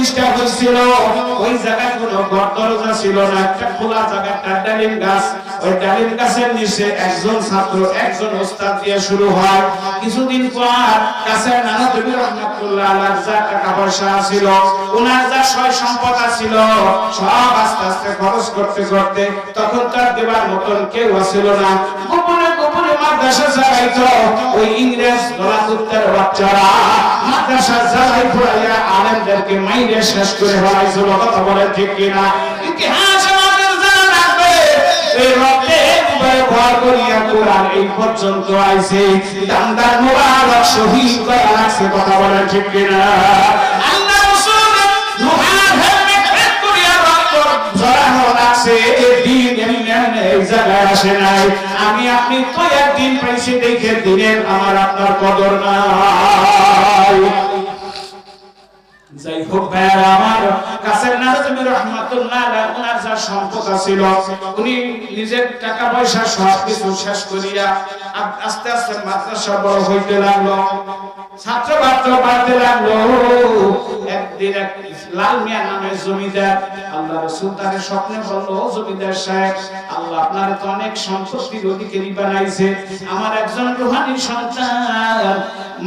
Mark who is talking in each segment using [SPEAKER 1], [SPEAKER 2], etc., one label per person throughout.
[SPEAKER 1] প্রতিষ্ঠা হয়েছিল ওই জায়গায় কোনো ঘর দরজা ছিল না, একটা খোলা জায়গা, একটা ডালিম গাছ। ওই ডালিম গাছের নিচে একজন ছাত্র একজন ওস্তাদ দিয়ে শুরু হয়। কিছুদিন পর কাছের নানা নবী রহমাতুল্লাহ আলাইহি যা টাকা পয়সা ছিল, ওনার যা সয় সম্পদ ছিল, সব আস্তে আস্তে খরচ করতে করতে তখন তার দেবার মতন কেউ ছিল না। গোপনে গোপনে মাদ্রাসা চালাইতো ওই ইংরেজ গোলাকুত্তার বাচ্চারা, মাদ্রাসা চালাই পড়াইয়া আলেমদেরকে মাইরে শেষ করে ফেলাইছিল। কথা বলেন ঠিক কিনা? ইতিহাস আমাদের জানা লাগবে। এই রক্তে উপরে ভর করিয়া কোরআন এই পর্যন্ত আইছে, দামদার মোবারক শহীদ করা লাগছে। কথা বলেন ঠিক কিনা? আল্লাহ রাসূল লোহার হেলমেট ফেট করিয়া রক্ত ঝরানো লাগছে। দিন এমনি এই জায়গায় আসে নাই। আমি আপনি তো একদিন পাইছি দেখে দিনের আমার আপনার কদর নাই। যাই হোক ভাইরা আমার, কাছের নবী রহমাতুল্লাহ আলাইহি ওনার যা সম্পদ ছিল, উনি নিজের টাকা পয়সা সব কিছু শেষ করিয়া আস্তে আস্তে মাদ্রাসা বড় হইতে লাগলো, ছাত্র ছাত্র বাড়তে লাগলো। একদিন এক লাল মিয়া নামে জমিদার, আল্লাহ রাসূল তার স্বপ্নে বলল, জমিদার সাহেব, আল্লাহ আপনার তো অনেক সম্পত্তির অধিকারী বানাইছে, আমার একজন রূহানী সন্তান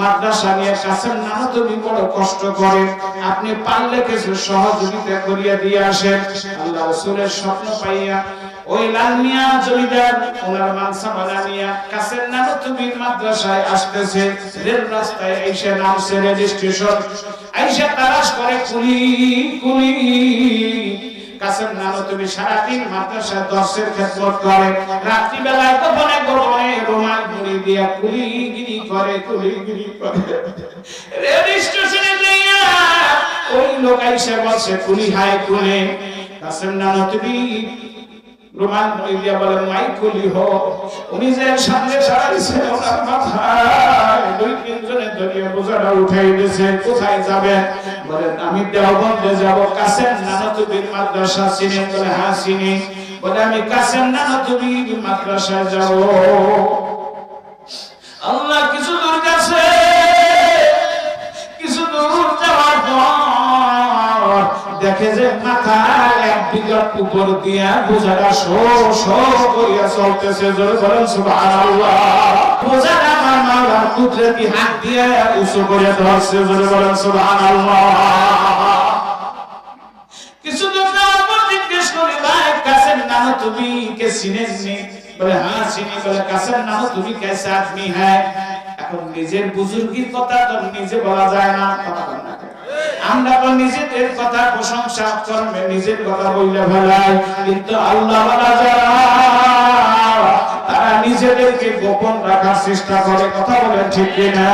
[SPEAKER 1] মাদ্রাসা নিয়ে কাছের নবী বড় কষ্ট করে, আপনি পারলে কিছু সহযোগিতা করিয়া দিয়ে আসেন। আল্লাহ রাসূলের স্বপ্ন পাইয়া ওই লাল মিয়া জমিদার ওনার মানসাবালা নিয়া কাছের নবীর মাদ্রাসায় আসতেছে। রেল রাস্তায় এসে নামছে, রেল স্টেশন আইসা তালাশ করে কুলি কুলি। কাছের নবী সারাদিন মাদ্রাসায় দর্শের খেদমত করে, রাত্রি বেলায় গোপনে গোপনে রুমাল মুড়ি দিয়া কুলিগিরি করে, কুলিগিরি করে। রেল স্টেশনে যাইয়া ওই লোক আইসা বলছে, কুলি হাই কুলে। কাছের নবী রুমাল মুড়ি দিয়া বলেন, মাই কুলি হো। উনি যে সামনে দাঁড়াইছে, ওনার মাথায় দুই তিনজনে ধরিয়া বোঝাটা উঠাই দিয়েছে। কোথায় যাবেন? বলেন, আমি দেওবন্দে যাব। কাছের নবীর মাদ্রাসা চিনেন? বলে, হ্যাঁ চিনি। বলে, আমি কাছের নবীর মাদ্রাসায় যাব। আল্লাহ কিছু দূর গেছে, কিছু দূর যাওয়ার পর দেখে যে মাথায় এক বিঘা উপর দিয়া বোঝাটা শো শো করিয়া চলতেছে। জোরে বলেন সুবহানাল্লাহ। বোঝাটা আমার মাওলার কুদরতি হাত দিয়া উঁচু করে ধরছে। জোরে বলেন সুবহানাল্লাহ। কিছু দূর যাওয়ার পর জিজ্ঞেস করি, ভাই কাছের নবী কে চিনেননি? বলে, হ্যাঁ চিনি। বলে, কাছের নবী कैसे आदमी है? এখন নিজের বুজুর্গির কথা তো নিজে বলা যায় না, আমরা তো নিজেদের কথা প্রশংসা করবে, নিজের কথা বললে ভালাই, কিন্তু আল্লাহ ওয়ালা যারা তারা নিজেদেরকে গোপন রাখার চেষ্টা করে। কথা বলেন ঠিক কিনা?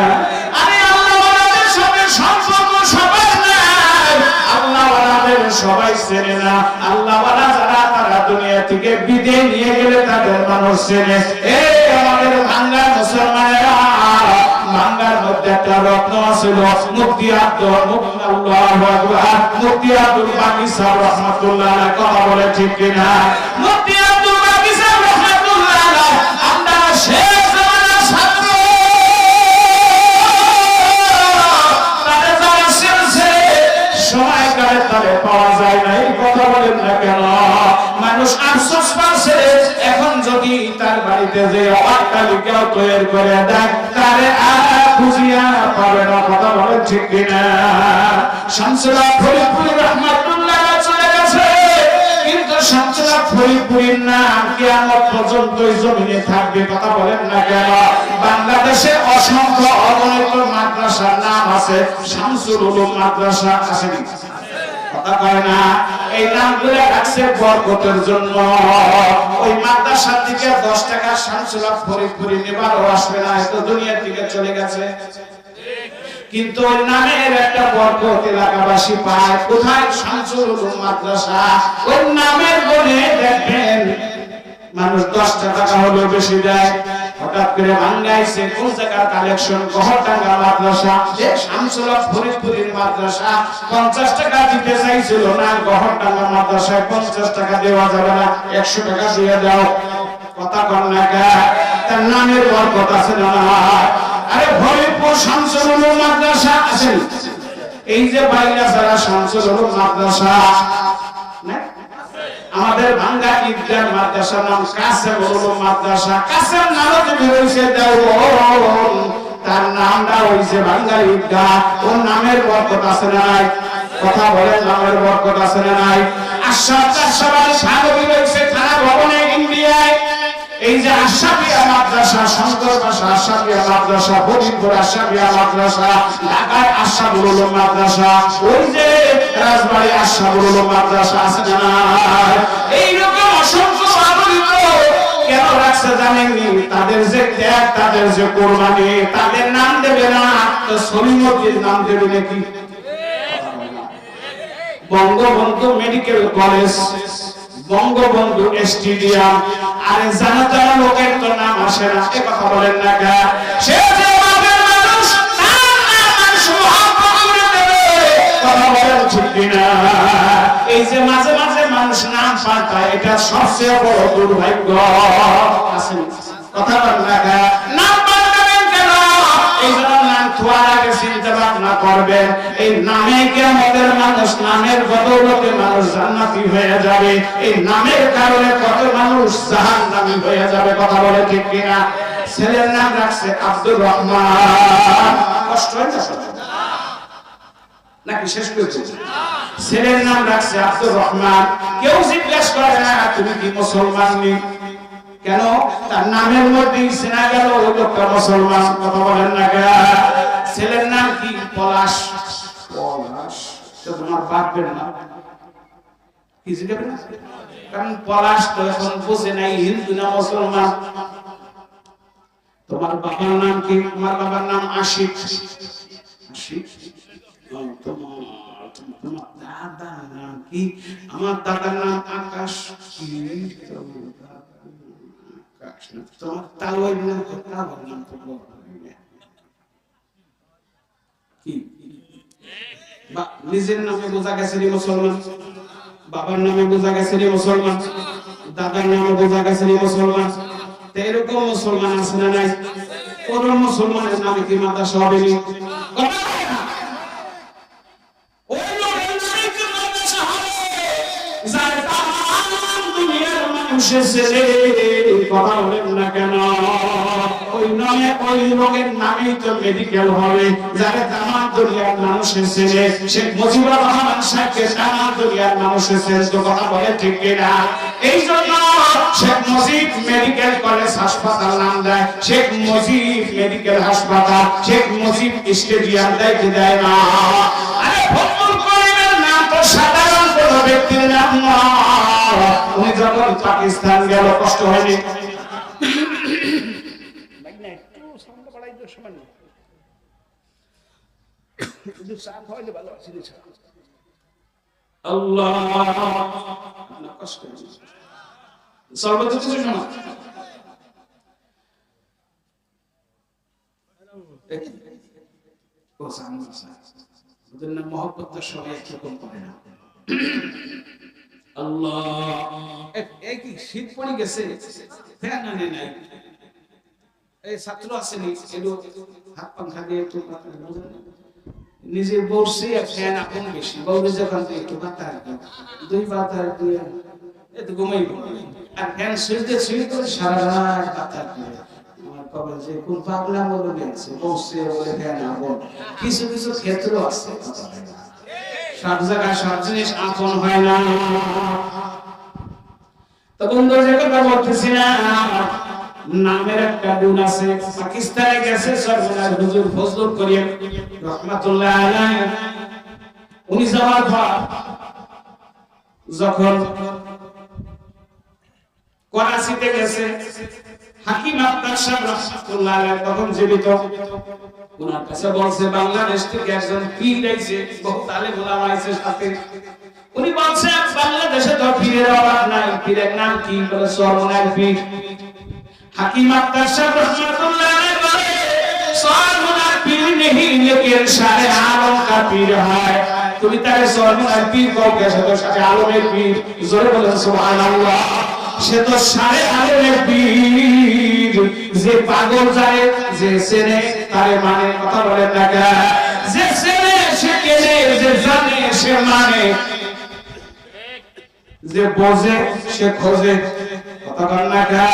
[SPEAKER 1] আরে আল্লাহ ওয়ালাদের সঙ্গে সম্পর্ক সবার নাই, আল্লাহ ওয়ালাদের সবাই চেনে না। আল্লাহ ওয়ালা যারা তারা দুনিয়া থেকে বিদায় নিয়ে গেলে তাদের মানুষ চেনে। এই আমাদের বাংলার মুসলমানেরা, বাংলার মধ্যে একটা রত্ন ছিল, মুফতি আব্দুল বাকি সাহেব রহমাতুল্লাহ আলাইহি। কথা বলে ঠিক কিনা? মুফতি আব্দুল বাকি সাহেব রহমাতুল্লাহ আলাইহি আমরা শেষ জামানার ছাত্র, তাদের যারা শেষে সময় কালে তারে পাওয়া যায় না। এই কথা বলেন না কেন? মানুষ আফসোস পাচ্ছে, এখন যদি তার বাড়িতে যে অট্টালিকাও তৈরি করে দেয়, তারে আর খুঁজিয়া পাবে না। কথা বলেন ঠিক কিনা? শামসুল হক ফরিদপুরি রহমাতুল্লাহ চলে গেছে, কিন্তু শামসুল হক ফরিদপুরির নাম কিয়ামত পর্যন্ত জমিনে থাকবে। কথা বলেন না কেন? বাংলাদেশে অসংখ্য অগণিত মাদ্রাসার নাম আছে, শামসুল উলুম মাদ্রাসা আসেনি? কথা কয় না? এই নামগুলো রাখছে বরকতের জন্য। ওই মাদ্রাসার দিকে 10 টাকা শামসুল হক ফরিদপুরি নেবারও আসবে না, এত দুনিয়ার দিকে চলে গেছে। কিন্তু ওই নামের একটা বরকত এলাকাবাসী পায়। কোথায়? শামসুল উলুম মাদ্রাসা। ওই নামের গুণে দেখবেন মানুষ 10 টাকা হলেও বেশি দেয়। হঠাৎ করে বাংলাইছে কোন জায়গার কালেকশন, গহরডাঙ্গা মাদ্রাসা, শামসুল হক ফরিদপুরির মাদ্রাসা 50 টাকা দিতে চাইছিল না, গহরডাঙ্গা মাদ্রাসায় 50 টাকা দেওয়া যাবে না, 100 টাকা দিয়ে দাও। কথা কর না কে? তার নামের বরকত আছে না? আরে ফরিদপুর শামসুল উলুম মাদ্রাসা আছে, এই যে বাইরা যারা শামসুল উলুম মাদ্রাসা আমাদের ভাঙ্গা ঈদগাহ মাদ্রাসার নাম কাসেমুল উলুম মাদ্রাসা। কাসেম নামে যদি হইছে দেওবন, তার নামটা হইছে ভাঙ্গা ঈদগাহ। ওর নামের বরকত আছে না নাই? কথা বলেন, নামের বরকত আছে না নাই? আশরাফ চারশাবাড়ি সাগরী হইছে থানা ভবনে ইন্ডিয়ায়। এই যে আশরাফিয়া মাদ্রাসা, শঙ্কর ভাষা আশরাফিয়া মাদ্রাসা, ফরিদপুর আশরাফিয়া মাদ্রাসা, ঢাকায় আশরাফুল উলুম মাদ্রাসা, ওই যে রাজবাড়ী আশরাফুল উলুম মাদ্রাসা আছে না? এইরকম অসংখ্য কেন রাখছে জানেননি? তাদের যে ত্যাগ, তাদের যে কোরবানি, তাদের নাম দেবে না তো সলিমুদ্দিন নাম দেবে নাকি? Bangabandhu medical college, Bangabandhu stadium, আরে জানা জানা লোকের তো নাম আসে না। এ কথা বলেন না কা? সে যে বাপের মানুষ, তার নাম মানুষ মহব্বত করে দেবে। কথা বলেন ঠিক কিনা? এই যে মাঝে মাঝে মানুষ নাম পাল্টায়, এটা সবচেয়ে বড় দুর্ভাগ্য। আছে কথা বলেন না কা? নাম পাল্টাবেন কেন? এই জন্য নাম থোয়ার আগে চিন্তা ভাবনা করবেন। এই নামে কিয়ামতের মানুষ, নামের বদৌলতে মানুষ জান্নাতি হয়ে যাবে। এই নামের কারণে কত মানুষ জাহান্নামী হয়ে যাবে। কথা বলে ঠিক কিনা? ছেলের নাম রাখছে আব্দুর রহমান। কষ্ট হয় না নাকি? শেষ করেছে। ছেলের নাম রাখছে আব্দুর রহমান। কেউ জিজ্ঞেস করে না তুমি কি মুসলমান নি? কেন? তার নামের মধ্যে চেনা গেল ওই লোকটা মুসলমান। কথা বলেন না কে? ছেলের নাম কি? পলাশ। পলাশ তো তোমার বাপের নাম কি জিজ্ঞেস না? কারণ পলাশ তো এখন বুঝে নাই হিন্দু না মুসলমান। তোমার বাবার নাম কি? তোমার বাবার নাম আশিক। আশিক। তোমার দাদার নাম কি? আমার দাদার নাম আকাশ। কি তোমার তাওয়ার নাম তো কি? নিজের নামে বোঝা গেছে রে মুসলমান, বাবার নামে বোঝা গেছে রে মুসলমান, দাদার নামে বোঝা গেছে রে মুসলমান। তো এরকম মুসলমান আছে না নাই? কোন মুসলমানের নামে কি মাদ্রাসা হবে? কথা বলেন না কেন? ওই নামে ওই লোকের নামেই তো মেডিকেল হবে। যারা তামাম দুনিয়ার মানুষের ছেলে, শেখ মুজিবুর রহমান সাহেবকে তামাম দুনিয়ার মানুষের ছেলে। তো কথা বলে ঠিক কিনা? এই জন্য শেখ মুজিব মেডিকেল কলেজ হাসপাতাল নাম দেয় শেখ মুজিব মেডিকেল হাসপাতাল। শেখ মুজিব স্টেডিয়াম দেয় না। আরে ফজলুল করিমের নাম তো সাধারণ কোন ব্যক্তির নাম নয়। উনি যখন পাকিস্তান গেল কষ্ট হয়নি? মহব্বতের সবাই একরকম করে না। আল্লাহ, এই কি শীত পড়ে গেছে? ফ্যান আনে নাই। এই ছাত্র আসেনি, হাত পাখা দিয়ে একটু নিজে বসে ফ্যান আপন বেশি বউরে যখন একটু বাতাস দুই বাতাস দিয়ে এত ঘুমাইব। আর ফ্যান শুইতে শুইতে সারা রাত বাতাস দিয়ে আমার কবে যে কোন পাগলা বলে গেছে বসে বলে ফ্যান আপন। কিছু কিছু ক্ষেত্র আছে, সব জায়গায় সব জিনিস আপন হয় না। তো বন্ধু যে কথা বলতেছি না, নামের একটা গুণ আছে। পাকিস্তানে গেছে সর্বনাশ হুজুর ফজলুল করিম রাহমাতুল্লাহ আলাইহি। উনি যাওয়ার পর যখন করাচিতে গেছে, হাকিম আফতাব সাহেব রাহমাতুল্লাহ আলাইহি তখন জীবিত। ওনার কাছে বলছে বাংলাদেশ থেকে একজন পীর আইছে, বহুত আলেম ওলামা আইছে সাথে। উনি বলছে বাংলাদেশে তো পীরের অভাব নাই। পীরের নাম কি? বলে সরমনার পীর। হাকিম আফতাব সাহেব রাহমাতুল্লাহ আলাইহি বলে সরমনার পীর नहीं लेकिन सारे आलम का पीर है। তুমি তারে সরমনার পীর কও কে? সে তো সারে আলমের পীর। জোরে বলেন সুবহানাল্লাহ। সে তো সারে আলমের পীর। যে পাগল যায়, যে চেনে তারে মানে। কথা বলেন না কে? যে চেনে সে কেনে, সে মানে, যে বোঝে সে খোঁজে, কথা বল না কা,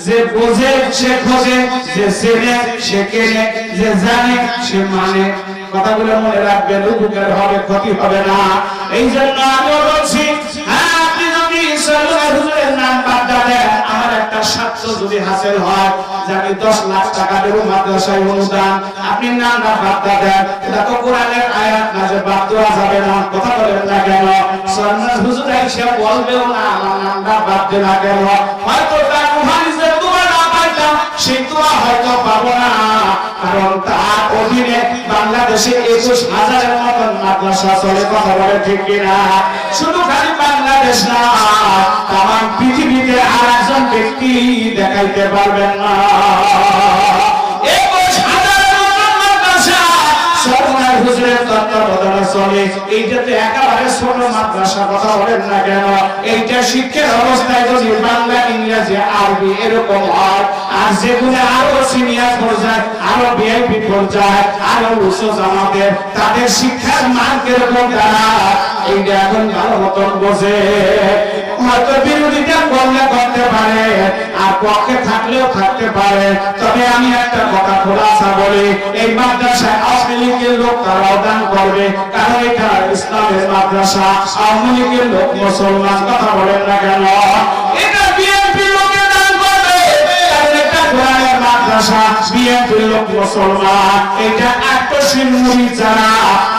[SPEAKER 1] যে বোঝে সে খোঁজে, যে চেনে সে কেনে, যে জানে সে মানে। কথাগুলো মনে রাখবেন, উপকার হবে, ক্ষতি হবে না। এই জন্য আমি বলছি, আপনি যদি সরকার হুজুরের নাম বাদ দেন, আমার একটা স্বার্থ যদি হাসিল হয় যে আমি 10 লাখ টাকা দেব মাদ্রাসায় অনুদান, আপনি নামটা বাদ দেন, এটা তো কোরআনের আয়াত না যে বাদ দেওয়া যাবে না। কথা বলেন না কেন? সরকার হুজুর এসে বলবেও না আমার নামটা বাদ দেন না কেন? হয়তো তার মুহাদ্দিসের দোয়া না পাইতাম, সেই দোয়া হয়তো পাবো না, কারণ তার অধীনে বাংলাদেশে 21,000-এর মতন মাদ্রাসা চলে। কথা বলে ঠিক কিনা? শুধু খালি বাংলাদেশ না, তামাম পৃথিবীতে আর একজন ব্যক্তি দেখাইতে পারবেন না। 21,000-এর মতন মাদ্রাসা সরকার হুজুরের তত্ত্বাবধানে চলে। এইটাতে একেবারে ছোট মাদ্রাসা। কথা বলেন না কেন? এইটা শিক্ষার অবস্থায় যদি বাংলা, ইংরেজি, আরবি এরকম হয়, আর যেগুলো আরো সিনিয়র পর্যায়ে, আরো ভিআইপি পর্যায়ে, আরো উচ্চ জামাতের, তাদের শিক্ষার মান কিরকম তারা এইটা এখন ভালো মতন বোঝে। হয়তো বিরোধিতা করলে করতে পারে, আর পক্ষে থাকলেও থাকতে পারে। তবে আমি একটা কথা খোলাসা বলি, এই মাদ্রাসায় আওয়ামী লীগের লোক তারাও দান করবে, কারণ এটা ইসলামের মাদ্রাসা। আওয়ামী লীগের লোক মুসলমান। কথা বলেন না কেন? এটা বিএনপি লোকের দান করবে, কারণ এটা কোরআনের মাদ্রাসা। বিএনপি লোক মুসলমান। এটা আত্মশীল মুরিদ যারা,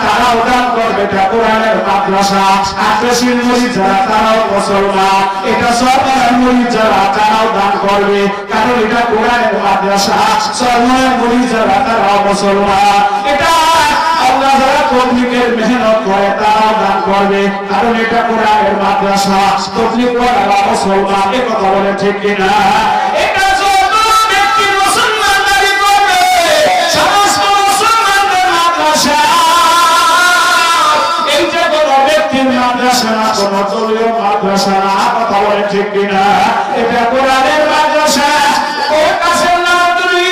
[SPEAKER 1] তারাও দান করবে, এটা কোরআনের মাদ্রাসা। আত্মশীল মুরিদ যারা, তারাও মুসলমান। এটা সরকারের মুরিদ যারা, তারাও দান করবে, কারণ এটা কোরআনের মাদ্রাসা। সরকারের মুরিদ যারা, তারাও মুসলমান। এটা আল্লাহ যারা তবলিগের মেহনত করে, তারাও দান করবে, কারণ এটা কোরআনের মাদ্রাসা। তবলিগ করা মুসলমান। এ কথা বলে ঠিক কিনা? এটা মাদ্রাসা না, কোন দলীয় মাদ্রাসা না। কথা বলে ঠিক কিনা? এটা কোরআনের মাদ্রাসা। ওর কাছে না তুমি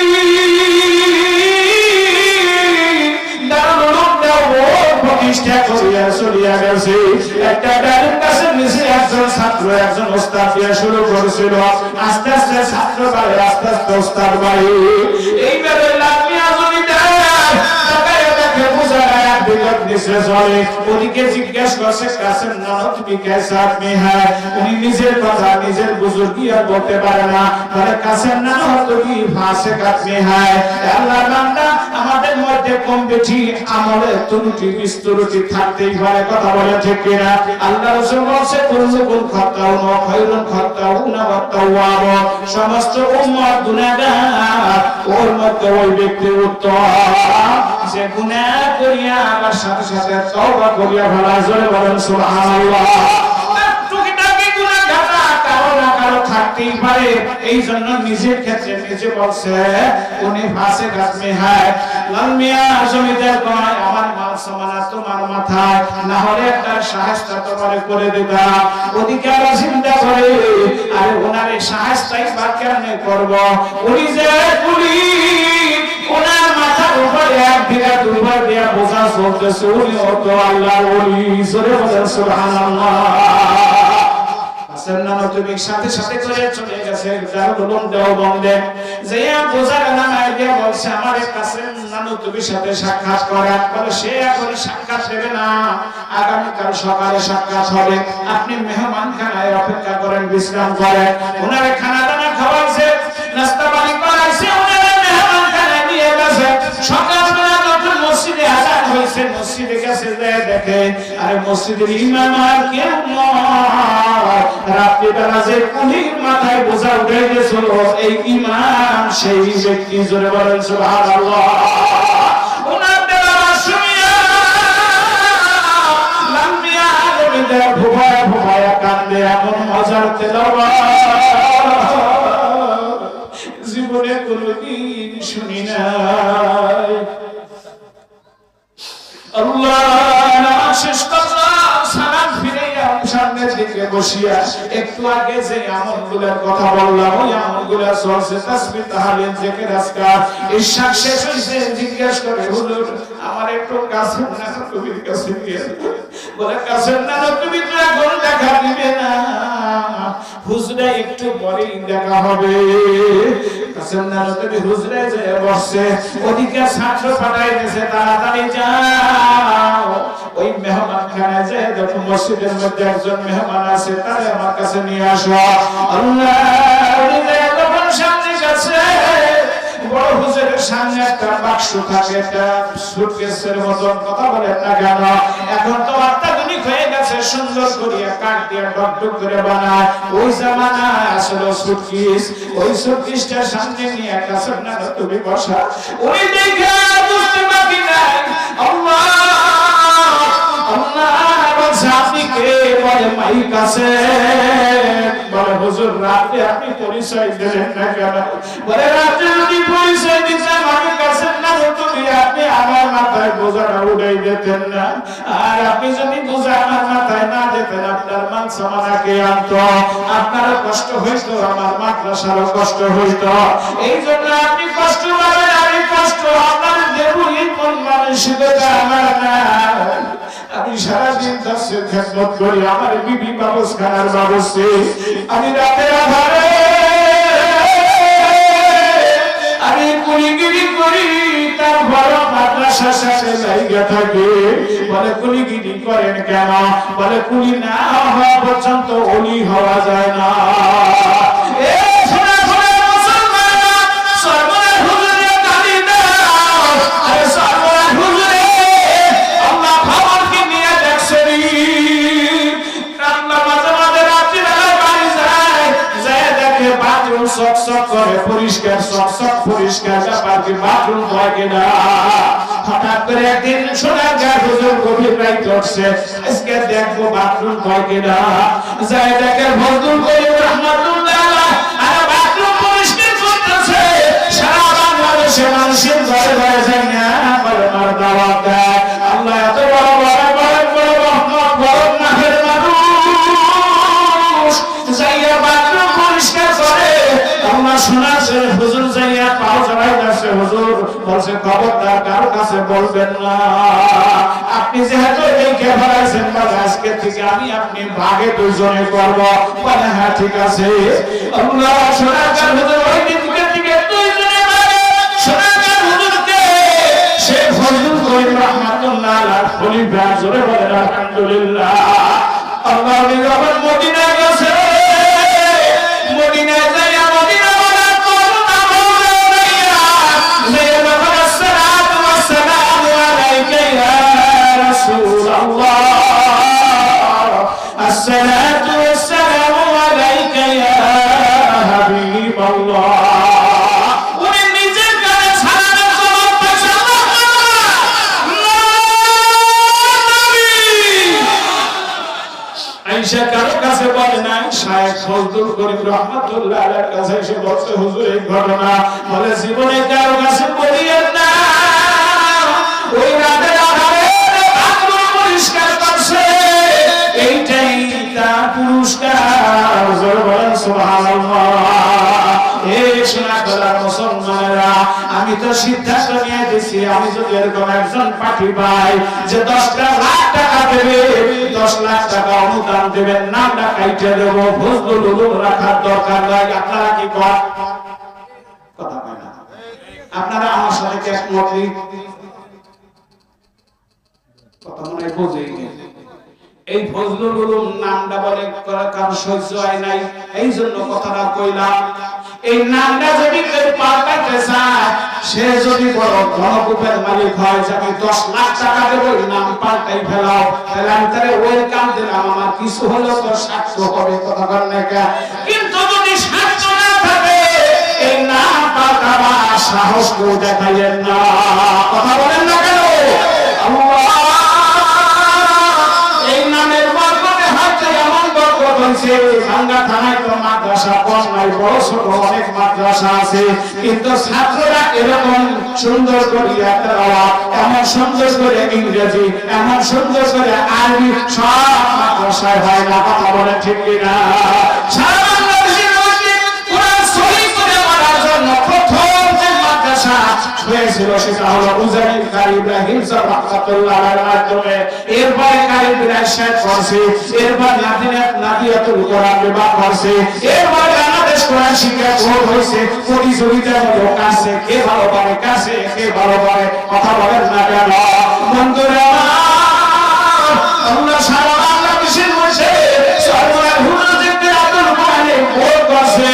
[SPEAKER 1] প্রতিষ্ঠা করিয়া চলিয়া গেছে। একটা ডালিম গাছের নিচে একজন ছাত্র, একজন ওস্তাদ দিয়ে শুরু করেছিল। আস্তে আস্তে ছাত্র বাড়ে, আস্তে আস্তে ওস্তাদ বাড়ে। এইবারে লামিয়া যদি ওদিকে জিজ্ঞাসা করছে কাসেম নানো তুমি কেসা আদমি হ্যায়? উনি নিজের কথা নিজের বুজুর্গি আর বলতে পারে না, তাহলে কাসেম নানো তুমি ফাসিক আদমি হ্যায়। আল্লাহর বান্দা, আমাদের মধ্যে কম বেশি আমলে ত্রুটি বিস্তরুটি থাকতেই পারে। কথা বলে ঠিক কিনা? আল্লাহ রাসূল বলেছে কুল্লুকুম খাতাউন ওয়া খায়রুল খাতাউনা ওয়াত তাওয়াব। সমস্ত উম্মত গুনাহগার, ওর মধ্যে ওই ব্যক্তি উত্তম যে গুনাহ করিয়া আবার সাথে সাথে তওবা করিয়া ভালো। জোরে বলেন সুবহানাল্লাহ। টুকিটাকি গুনাহ ঘাটা কারো না কারো থাকতেই পারে। এই জন্য নিজের ক্ষেত্রে নিজে বলছে উনি ফাসিক আদমি হয়। লাল মিয়া জমিদার কয় আমার মাল সামানা তোমার মাথায়, না হলে একটা শায়েস্তা তোমারে করে দিতাম। ওদিকে আবার চিন্তা করে আরে ওনারে শায়েস্তাই বা কেমনে করব? উনি যে পুলিশ, ওনার মাথার উপরে 1 বিঘা 2 বার দিয়া বোঝা চলতেছে, উনি অত আল্লাহর ওলি। জোরে বলেন সুবহানাল্লাহ। তুমি সাথে সাথে করে চলে গেছে দারুল দেওবন্দে, যেয়া বোঝার নামায় দিয়া বলছে আমার কাছে নানু তুমি সাথে সাক্ষাৎ করা। বলে সে এখন সাক্ষাৎ দেবে না, আগামীকাল সকালে সাক্ষাৎ হবে। আপনি মেহমানখানায় অপেক্ষা করেন, বিশ্রাম করেন। ওনারে খানা দানা খাওয়াইছে, নাস্তা পানি করাইছে, ওনারে মেহমানখানায় নিয়ে গেছে। সকালবেলা যখন মসজিদে আযান হয়েছে, মসজিদে গেছে দেখে আরে মসজিদের ইমাম আর কেউ নয়। রাত্রিবেলা যে কুলির মাথায় বোঝা উঠে গেছিল, এই ইমাম সেই ব্যক্তি। জোরে বলেন সুবহানাল্লাহ। ওনার দেওয়া শুনিয়া লামিয়া জমিদার ভুবায়া ভুবায়া কান্দে। এমন মজার তেলাওয়াত জীবনে কোনদিন শুনি নাই। আল্লাহ শেষ করলাম, সালাম ফিরে সামনের দিকে বসিয়া একটু আগে যে আমলগুলোর কথা বললাম, ওই আমলগুলো চলছে। তাসবিহ, তাহলিল, জিকির, আজকার। ইশাক শেষ হইছে, জিজ্ঞেস করে হুজুর আমার একটু কাছে না কবির কাছে নিয়ে বলে কাছের না তুমি তো এখন দেখা দিবে না, হুজরা একটু পরেই দেখা হবে। কাছের না তুমি হুজরায় যে বসছে, ওদিকে ছাত্র পাঠাই দিয়েছে, তাড়াতাড়ি যাও ওই মেহমান খানায় যে দেখো মসজিদের মধ্যে একজন মেহমান আছে, তারে আমার কাছে নিয়ে আসো। আল্লাহ যখন সামনে কাছে বড় হুজুরের সামনে একটা বাক্স থাকে, একটা সুটকেসের মতন, কথা বলেন না কেন? এখন তো অত্যাধুনিক হয়ে গেছে, সুন্দর করে কাঠ দিয়ে ডকডক করে বানায়। ওই জামানায় আসলে সুটকেস, ওই সুটকেসটার সামনে নিয়ে একটা সামনে তুমি বসা, ওই দেখে বুঝতে পারি নাই আল্লাহ আল্লাহ বলছে আপনি কে? বলে মাইক আছে। বলে হুজুর রাতে আপনি পরিচয় দিলেন না কেন? বলে রাতে যদি পরিচয় দিতাম আমি কাছে না তুমি আপনি আমার মাথায় বোঝাটা উঠাই দিতেন না, আর আপনি যদি বোঝা আমার মাথায় না দিতেন আপনার মান সম্মানকে আনতো, আপনারও কষ্ট হইতো, আমার মাদ্রাসারও কষ্ট হইতো। এই জন্য আপনি কষ্ট পাবেন, আমি কষ্ট আপনার দেব, এই কোন মানসিকতা আমার না। আমি সারাদিন দাসের খেদমত করি, আমার বিবি বাবুসখানার বাবুসে, আমি রাতের আধারে আমি কুলিগিরি করি, তার বড় মাদ্রাসার সাথে জায়গা থাকে। বলে কুলিগিরি করেন কেন? বলে কুলি না হওয়া পর্যন্ত ওলি হওয়া যায় না। চকচক করে পরিষ্কার, চকচক পরিষ্কার, ব্যাপারটি বাথরুম হয় কিনা। হঠাৎ করে একদিন শোনা যায় হুজুর গভীর রাত উঠছে, আজকে দেখবো বাথরুম হয় কিনা। যায় দেখে ফজলুল করিম রাহমাতুল্লাহ আলাইহি আর বাথরুম পরিষ্কার করতেছে। সারা বাংলাদেশে মানুষের ঘরে ঘরে যায় না বলে মার দাওয়াত দেয়। আল্লাহ এত বড় বড় বড় বড় রহমত, বড় নাহের মানুষ যাইয়া বাথরুম পরিষ্কার করে। আল্লাহ শোনাছে হুজুর যাইয়া পাও জড়াই যাচ্ছে, হুজুর বলছে খবরদার কারো কাছে বলবেন না, আপনি যেহেতু দেখে ফেলাইছেন, বলে আজকে থেকে আমি আপনি ভাগে দুইজনে করব। বলে হ্যাঁ ঠিক আছে। আল্লাহ শোনাকার হুজুর ওই দিনকে থেকে দুইজনে ভাগে। শোনাকার হুজুরকে সে ফজলুল করিম রাহমাতুল্লাহ আলাইহি খলিফা, জোরে বলেন আলহামদুলিল্লাহ। আল্লাহ যখন মদিনা গেছে, মদিনায় যাইয়া মদিনা বলা করুণা মৌলাইয়া যাইয়া আসসালাতু ওয়াসসালামু আলাইকা ইয়া রাসূলুল্লাহ, আসসালাতু ওয়াসসালামু আলাইকা ইয়া হাবিবাল্লাহ। উনি নিজের কানে সালামের জবাব দিয়েছে, আয়েশা কারো কাছে বলে না, শায়েখ ফজলুল করিম রাহমাতুল্লাহ আলাইহির কাছে এসে বলছে হুজুর এই ঘটনা। বলে জীবনে কারো কাছে বলিয়েন না। ওই রাতের আধারে বাথরুম পরিষ্কার করছে, এইটাই তার পুরস্কার। জোরে বলেন সুবহানাল্লাহ। এই শোনা করার মুসলমানেরা, আমি তো সিদ্ধান্ত নিয়ে দিছি, আমি যদি এরকম একজন পাঠি পাই যে 10 লাখ টাকা দেবে, 10 লাখ টাকা অনুদান দেবেন, নামটা কাইটে দেব, ফজলুল উলুম রাখার দরকার নাই। আপনারা কি করেন? কথা কয় না। আপনারা আমার সাথে কি একমত? কথা মনে হয় বুঝেই গেছে। এই ফজলুল উলুম নামটা বলে কারো সহ্য হয় নাই, এই জন্য কথাটা কইলাম। এই নামটা যদি কেউ পাল্টাতে চায়, সে যদি বড় ধনকুপের মালিক হয়, যে আমি 10 লাখ টাকা দেবো, এই নাম পাল্টাই ফেলাও, তাহলে আমি তাহলে ওয়েলকাম দিলাম, আমার কিছু হলেও তো স্বার্থ হবে। কথা বলেন না কেন? কিন্তু যদি স্বার্থ না থাকে, এই নাম পাল্টাবা সাহস কেউ দেখাইয়েন না। কথা বলেন না কেন? এই নামের বরকতে হয়তো এমন বরকত হয়েছে, ভাঙ্গা থানায় তো মাদ্রাসা কম নাই, বড় ছোট অনেক মাদ্রাসা আছে, কিন্তু ছাত্ররা এরকম সুন্দর করে তেলাওয়াত, এমন সুন্দর করে ইংরেজি, এমন সুন্দর করে আরবি সব মাদ্রাসায় হয় না। কথা বলে ঠিক কিনা? সারা বাংলাদেশের মধ্যে কোরআন সহিহ করে পড়ার জন্য প্রথম যে মাদ্রাসা হয়েছিল সেটা হলো উজাইর কারি ইব্রাহিম রাহমাতুল্লাহ আলাইহির মাধ্যমে। এরপরে কারি ইব্রাহিম শেখ করছে, এরপর নাদিয়াতুল কোরআন বিভাগ করছে, এরপর বাংলাদেশ কোরআন শিক্ষা বোর্ড হয়েছে। প্রতিযোগিতামূলক কাছে কে ভালো পারে, কাছে কে ভালো পারে, কথা বলেন না কেন বন্ধুরা? আল্লাহ সারা বাংলাদেশের মধ্যে সরকার হুজুরদেরকে আদর করে ভোট করছে।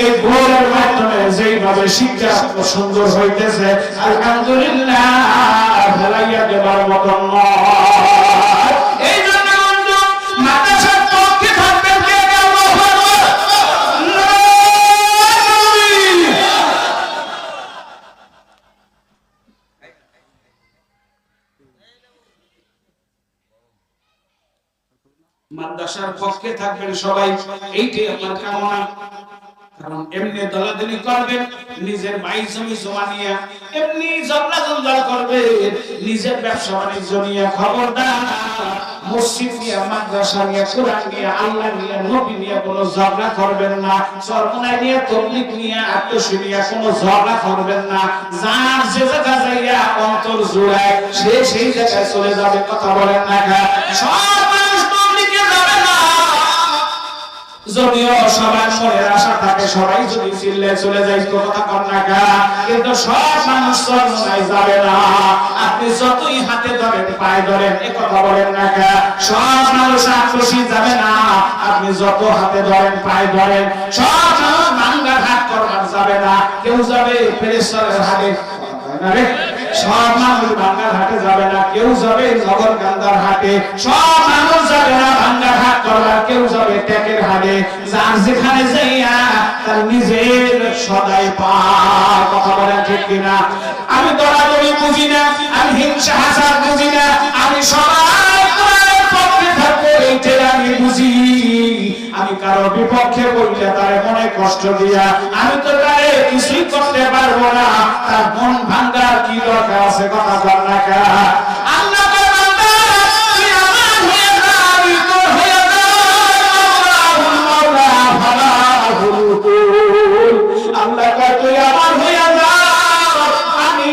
[SPEAKER 1] এই ভোটের মাধ্যমে যেইভাবে শিক্ষা সুন্দর হইতেছে আলহামদুলিল্লাহ ফেলাইয়া দেবার মতন নয়। এই জন্য বন্ধু মাদ্রাসার পক্ষে থাকবেন কে? মাদ্রাসার পক্ষে থাকবেন সবাই, এইটাই আমার কামনা। কারণ এমনি দলাদলি করবেন, নিজের ভাই জমি জমা নিয়ে এমনি ঝগড়া জঞ্জাল করবে, নিজের ব্যবসা বাণিজ্য নিয়ে খবরদার। মসজিদ নিয়ে, মাদ্রাসা নিয়ে, কোরআন নিয়ে, আল্লাহ নিয়ে, নবী নিয়ে কোনো ঝগড়া করবেন না। সরমনাই নিয়ে, তবলিগ নিয়ে, আত্মীয় নিয়ে কোনো ঝগড়া করবেন না। যার যে জায়গা যাইয়া অন্তর জোড়ায় সে সেই জায়গায় চলে যাবে, কথা বলেন না। সব মানুষ তবলিগে যাবে না, যদিও সবার মনের আশা থাকে সবাই যদি চিল্লে চলে যায়, কথা কর না কা, কিন্তু সব মানুষ চরমনাই যাবে না। আপনি যতই হাতে ধরেন, পায়ে ধরেন, এ কথা বলেন না কা, সব মানুষ আক্রোশী যাবে না। আপনি যত হাতে ধরেন, পায়ে ধরেন, সব মানুষ ভাঙ্গা হাত করবার যাবে না। কেউ যাবে পেরেশ্বরের হাতে, সব মানুষ ভাঙ্গার হাটে যাবে না, কেউ যাবে নগরকান্দার হাটে, সব মানুষ যাবে না ভাঙ্গার হাট করবার, কেউ যাবে ট্যাকের হাটে। যার যেখানে যাইয়া তার নিজের সদাই পায়, কথা বলেন ঠিক কিনা? আমি দরাদরি বুঝি না, আমি হিংসা হাসার বুঝি না, আমি সবাই কোরআনের পক্ষে থাকবো এইটাই আমি বুঝি। আমি কারো বিপক্ষে বললে তার মনে কষ্ট দিয়া আমি তো তারে কিছুই করতে পারবো না। তার মন ভাঙ্গার কি দরকার আছে, কথা বল না কা? আল্লাহ আল্লাহ তুই আমার হইয়া যা, আমি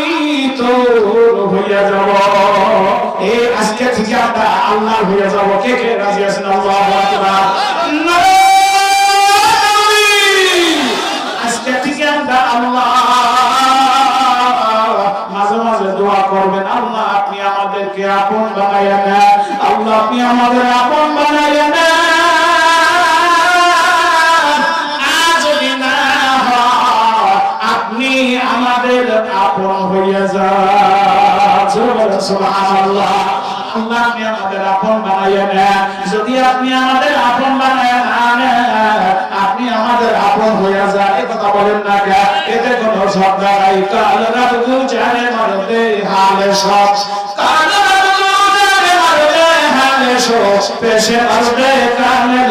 [SPEAKER 1] তোর হইয়া যাব। এই আজকে থেকে আমরা আল্লাহর হইয়া যাব। কে কে রাজি আছেন? আল্লাহু আকবার। আজকে থেকে আমরা আল্লাহ, মাঝে মাঝে দোয়া করবেন, আল্লাহ আপনি আমাদেরকে আপন বানাইয়া নেন, আল্লাহ আপনি আমাদের আপন বানাইয়া নেন। আমাদের আপন হইয়া যান, সুবহানাল্লাহ। আল্লাহ আপনি আমাদের আপন বানাইয়া নেন। যদি আপনি আমাদের আপন বানাইয়া নেন, আপনি আমাদের আপন হইয়া যান, এ কথা বলেন না কে? এতে কোনো ঝগড়া নাই। কাল রাত গুজারে মারতে হালে সব, কাল রাত গুজারে মারতে হালে সব, পেশে মারতে কানে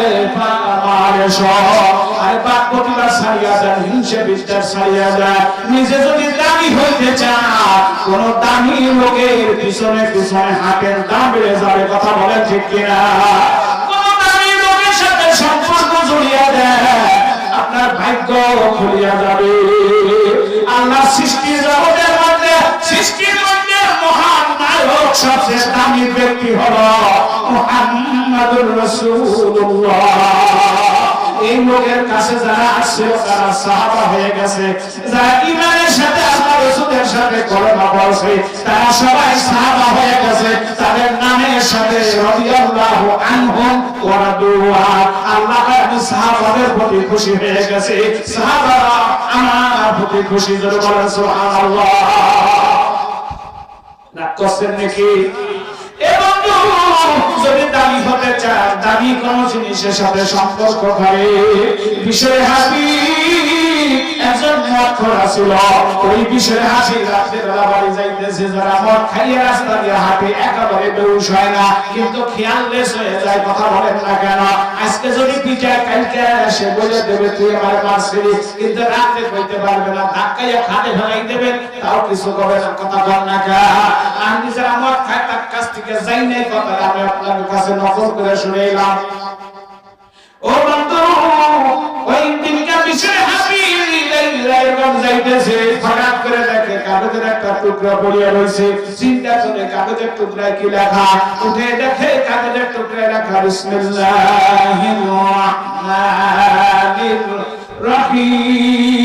[SPEAKER 1] পারে সব। আর বাক প্রতিবার ছাড়িয়া দেন, হিংসে বিদ্যার ছাড়িয়া দেন। নিজে যদি দামি হইতে চান, কোন দামি লোকের পিছনে পিছনে হাতের দাম বেড়ে যাবে, কথা বলেন ঠিক কিনা? কোন দামি লোকের সাথে সম্পর্ক জড়িয়ে দেন, আপনার ভাগ্য খুলিয়া যাবে। আল্লাহ সৃষ্টির জগতের মধ্যে, সৃষ্টির মধ্যে মহান নায়ক, সবচেয়ে দামি ব্যক্তি হলো মুহাম্মাদুর রাসূলুল্লাহ। এই লোকের কাছে যারা আসছে তারা সাহাবা হয়ে গেছে, যারা ঈমানের সাথে আল্লাহ রাসূলের সাথে কলেমা পড়ছে তারা সবাই সাহাবা হয়ে গেছে। তাদের নামের সাথে রাদিয়াল্লাহু আনহুম ওয়া রাদু আন, আল্লাহ আমি সাহাবাদের প্রতি খুশি হয়ে গেছে, সাহাবারা আমার প্রতি খুশি। জোরে বলেন সুবহানাল্লাহ। রাগ করছেন নাকি? এবং যদি দামি হতে চান, দামি কোন জিনিসের সাথে সম্পর্ক করে। বিষয় হাবিব একজন মদ খোরা ছিল, ওই বিষয় হাবিব রাতের বেলা বাড়ি যাইতেছে, যারা মদ খাইয়ে রাস্তা দিয়ে হাঁটে একেবারে বেহুশ হয় না, কিন্তু খেয়াললেস হয়ে যায়, কথা বলেন না কেন? আজকে যদি পিঠা কালকে সে বলে দেবে তুই আমার মারছিলি, কিন্তু রাতে কইতে পারবে না, ধাক্কাইয়া খাটে ফেলাই দেবেন, তাও কিছু করবে না, কথা বল না কে? আমি যারা মদ খায় তার কাছ থেকে যাই নাই, কথা আমি আপনার কাছে নকল করে শুনে এলাম। ও বন্ধু, ওই দিনকার মিশরে হাবিব এরকম যাইতেছে, হঠাৎ করে দেখে কাগজের একটা টুকরা পড়িয়া রয়েছে। চিন্তা করে কাগজের টুকরায় কি লেখা, উঠে দেখে কাগজের টুকরায় লেখা বিসমিল্লাহির রহমানির রহিম।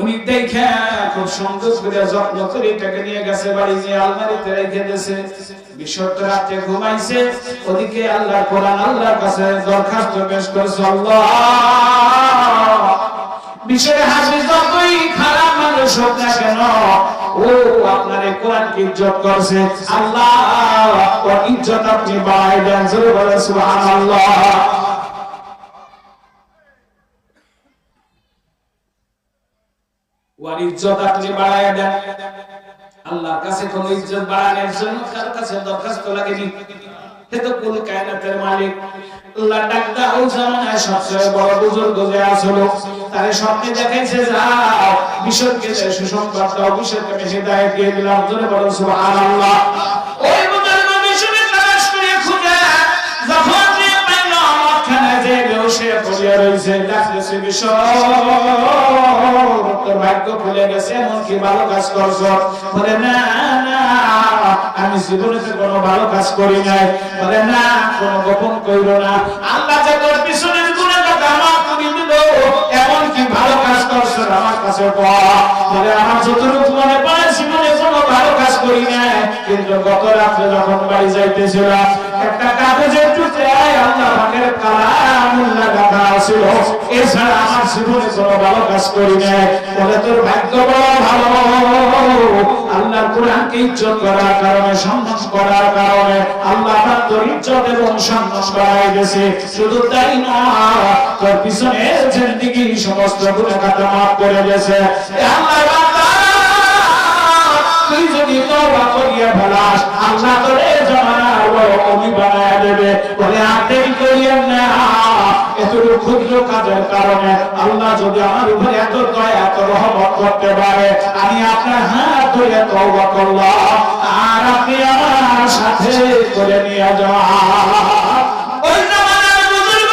[SPEAKER 1] উনি দেখে খুব সুন্দর করে যত্ন করে এটাকে নিয়ে গেছে বাড়ি, নিয়ে আলমারিতে রেখে দিয়েছে। বিশ্বত রাতে ঘুমাইছে, ওদিকে আল্লাহর কোরআন আল্লাহর কাছে দরখাস্ত পেশ করছে, আল্লাহ বিশ্বরে হাফেজ যতই খারাপ মানুষ হোক না কেন, ও আপনার এই কোরআনকে ইজ্জত করছে, আল্লাহ ওর ইজ্জত আপনি বাড়াই দেন। জোরে বলেন সুবহানাল্লাহ। ওর ইজ্জত আপনি বাড়াই দেন। আল্লাহর কাছে কোনো ইজ্জত বাড়ানোর জন্য কার কাছে দরখাস্ত লাগেনি। হে তো কুল কায়নাতের মালিক আল্লাহ। ডাক দাও জামানায় সবচেয়ে বড় বুজুর্গ যে আসলো, তারে স্বপ্নে দেখাইছে, যাও বিশ্বকে সুসংবাদ দাও, বিশ্বকে আমি হিদায়াত দিয়ে দিলাম। জোরে বলো সুবহানাল্লাহ। ওই বুজুর্গ বিশ্বকে তালাশ করে খুঁজে যখন যে পাইল মক্কায় যে বসে পড়ে রইছে, ডাকতেছে বিশ্ব তোর ভাগ্য খুলে গেছে, এমন কি ভালো কাজ করছো? বলে না না আমি জীবনে কোনো ভালো কাজ করি নাই। বলে না কোনো গোপন কইরো না, আল্লাহ যে তোর পিছনের গুণের কথা আমার তুমি দিল, এমন কি ভালো কাজ করছো আমার কাছে বলে আমার যতটুকু মনে পড়ে জীবনে কোনো ভালো কাজ করি নাই, কিন্তু গত রাত্রে যখন বাড়ি যাইতেছিলাম একটা কাগজের টুকরায় আল্লাহ পাকের কালামুল্লাহ লেখা ছিল, এছাড়া আমার জীবনে কোনো ভালো কাজ করি নাই। বলে তোর ভাগ্য বড় ভালো, আল্লাহর কোরআনকে ইজ্জত করার কারণে, সম্মান করার কারণে আল্লাহ পাক তোর ইজ্জত এবং সম্মান বাড়াই দিয়েছে। শুধু তাই নয়, তোর পিছনে জিন্দেগি সমস্ত গুনাহ খাতা মাফ করে দিয়েছে। আল্লাহ বান্দা তুই যদি তওবা করিয়া ফেলাস, আল্লাহ তোরে জামানার বড় কবি বানায় দেবে। বলে আর দেরি করিয়েন না, এতটুকু ক্ষুদ্র কাজের কারণে আল্লাহ যদি আমার উপরে এত দয়া এত রহমত করতে পারে, আমি আপনার হাত ধরে তওবা করলাম আর আপনি আমার সাথে করে নিয়ে যান। ওই জামানার বুজুর্গ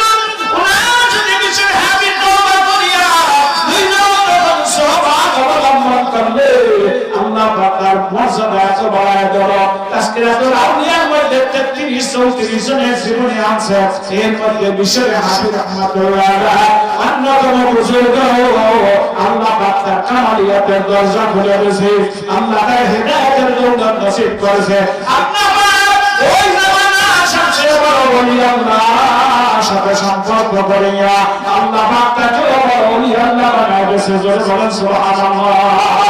[SPEAKER 1] ওনারা যদি বিশ্বের হাবিব তওবা করিয়া দুইজন সওয়াব অবলম্বন করলে আল্লাহ পাক তার মর্যাদা এত বাড়ায় দিল। তাসকিরাতুল আউলিয়ার মধ্যে 33-34 জনের জীবনে আছে, এর মধ্যে বিশ্বের হাবিব রাহমাতুল্লাহ আলাইহি অন্যতম বুজুর্গ। আল্লাহ পাক তার কামালিয়াতের দরজা খুলে দিয়েছে, আল্লাহ তার হিদায়াতের দৌলত নসিব করেছে। আল্লাহ পাক ওই জামানার সবচেয়ে বড় ওলি আল্লাহর সাথে সম্পর্ক করিয়া আল্লাহ পাক তাকে বড় ওলি আল্লাহ বানায় দিয়েছে। জোরে বলেন সুবহানাল্লাহ।